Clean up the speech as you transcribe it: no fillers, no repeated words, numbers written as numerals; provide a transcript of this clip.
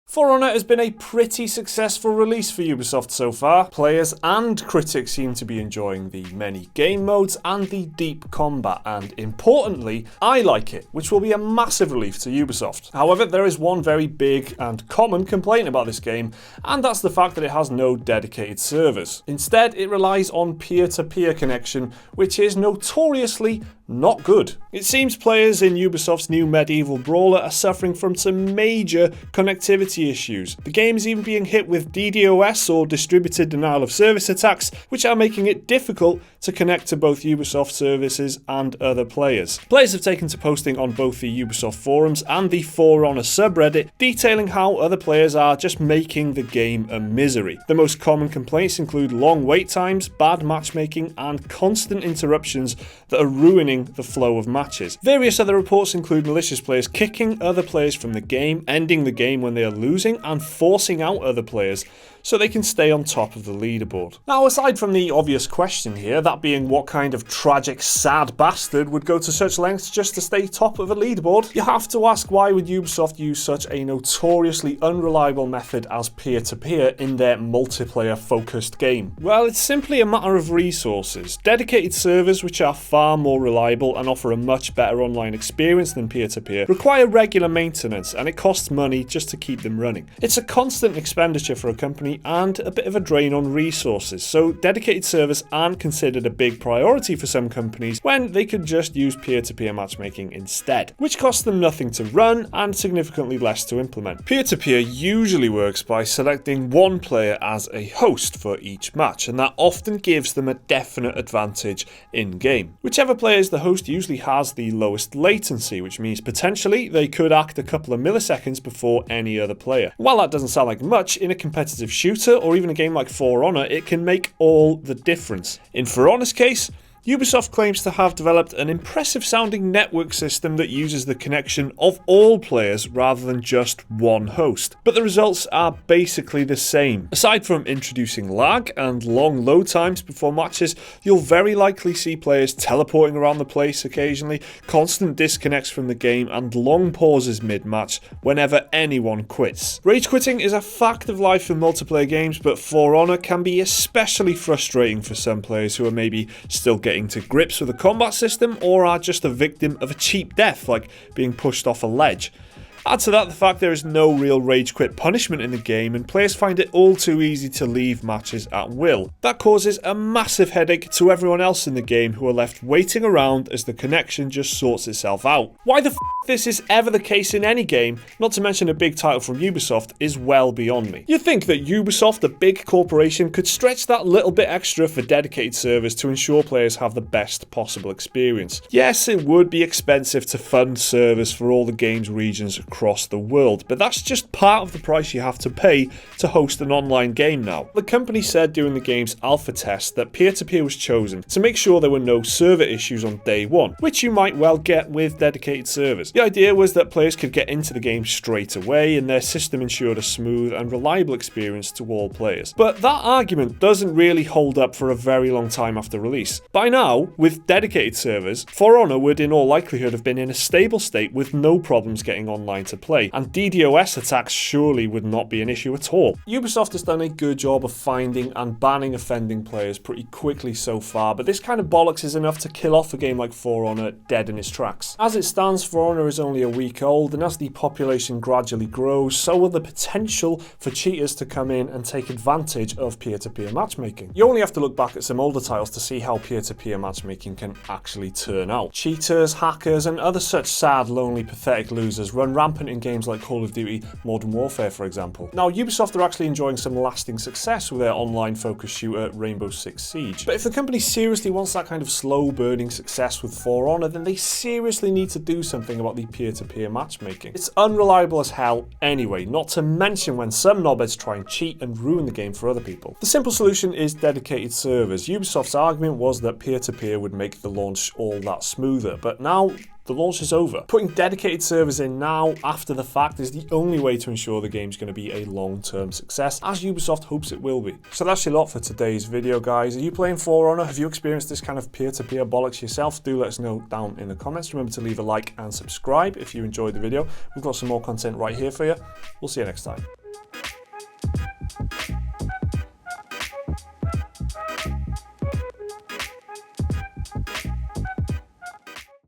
For Honor has been a pretty successful release for Ubisoft so far. Players and critics seem to be enjoying the many game modes and the deep combat, and importantly, I like it, which will be a massive relief to Ubisoft. However, there is one very big and common complaint about this game, and that's the fact that it has no dedicated servers. Instead, it relies on peer-to-peer connection, which is notoriously not good. It seems players in Ubisoft's new medieval brawler are suffering from some major connectivity issues. The game is even being hit with DDoS, or distributed denial of service attacks, which are making it difficult to connect to both Ubisoft services and other players. Players have taken to posting on both the Ubisoft forums and the For Honor subreddit, detailing how other players are just making the game a misery. The most common complaints include long wait times, bad matchmaking, and constant interruptions that are ruining the flow of matches. Various other reports include malicious players kicking other players from the game, ending the game when they are losing, and forcing out other players so they can stay on top of the leaderboard. Now, aside from the obvious question here, that being what kind of tragic, sad bastard would go to such lengths just to stay top of a leaderboard, you have to ask, why would Ubisoft use such a notoriously unreliable method as peer-to-peer in their multiplayer-focused game? Well, it's simply a matter of resources. Dedicated servers, which are far more reliable and offer a much better online experience than peer-to-peer, require regular maintenance, and it costs money just to keep them running. It's a constant expenditure for a company and a bit of a drain on resources, so dedicated servers aren't considered a big priority for some companies when they could just use peer-to-peer matchmaking instead, which costs them nothing to run and significantly less to implement. Peer-to-peer usually works by selecting one player as a host for each match, and that often gives them a definite advantage in-game. Whichever player is the host usually has the lowest latency, which means potentially they could act a couple of milliseconds before any other player. While that doesn't sound like much, in a competitive shooter or even a game like For Honor, it can make all the difference. In For Honor's case, Ubisoft claims to have developed an impressive sounding network system that uses the connection of all players rather than just one host. But the results are basically the same. Aside from introducing lag and long load times before matches, you'll very likely see players teleporting around the place occasionally, constant disconnects from the game, and long pauses mid-match whenever anyone quits. Rage quitting is a fact of life in multiplayer games, but For Honor can be especially frustrating for some players who are maybe still getting to grips with a combat system, or are just a victim of a cheap death, like being pushed off a ledge. Add to that the fact there is no real rage quit punishment in the game, and players find it all too easy to leave matches at will. That causes a massive headache to everyone else in the game, who are left waiting around as the connection just sorts itself out. Why the f this is ever the case in any game, not to mention a big title from Ubisoft, is well beyond me. You'd think that Ubisoft, a big corporation, could stretch that little bit extra for dedicated servers to ensure players have the best possible experience. Yes, it would be expensive to fund servers for all the game's regions across the world, but that's just part of the price you have to pay to host an online game now. The company said during the game's alpha test that peer-to-peer was chosen to make sure there were no server issues on day one, which you might well get with dedicated servers. The idea was that players could get into the game straight away, and their system ensured a smooth and reliable experience to all players. But that argument doesn't really hold up for a very long time after release. By now, with dedicated servers, For Honor would in all likelihood have been in a stable state with no problems getting online to play, and DDoS attacks surely would not be an issue at all. Ubisoft has done a good job of finding and banning offending players pretty quickly so far, but this kind of bollocks is enough to kill off a game like For Honor dead in its tracks. As it stands, For Honor is only a week old, and as the population gradually grows, so will the potential for cheaters to come in and take advantage of peer-to-peer matchmaking. You only have to look back at some older titles to see how peer-to-peer matchmaking can actually turn out. Cheaters, hackers, and other such sad, lonely, pathetic losers run rampant in games like Call of Duty Modern Warfare, for example. Now, Ubisoft are actually enjoying some lasting success with their online-focused shooter Rainbow Six Siege. But if the company seriously wants that kind of slow-burning success with For Honor, then they seriously need to do something about the peer-to-peer matchmaking. It's unreliable as hell anyway, not to mention when some knobheads try and cheat and ruin the game for other people. The simple solution is dedicated servers. Ubisoft's argument was that peer-to-peer would make the launch all that smoother, but now the launch is over. Putting dedicated servers in now, after the fact, is the only way to ensure the game's going to be a long-term success, as Ubisoft hopes it will be. So that's your lot for today's video, guys. Are you playing For Honor? Have you experienced this kind of peer-to-peer bollocks yourself? Do let us know down in the comments. Remember to leave a like and subscribe if you enjoyed the video. We've got some more content right here for you. We'll see you next time.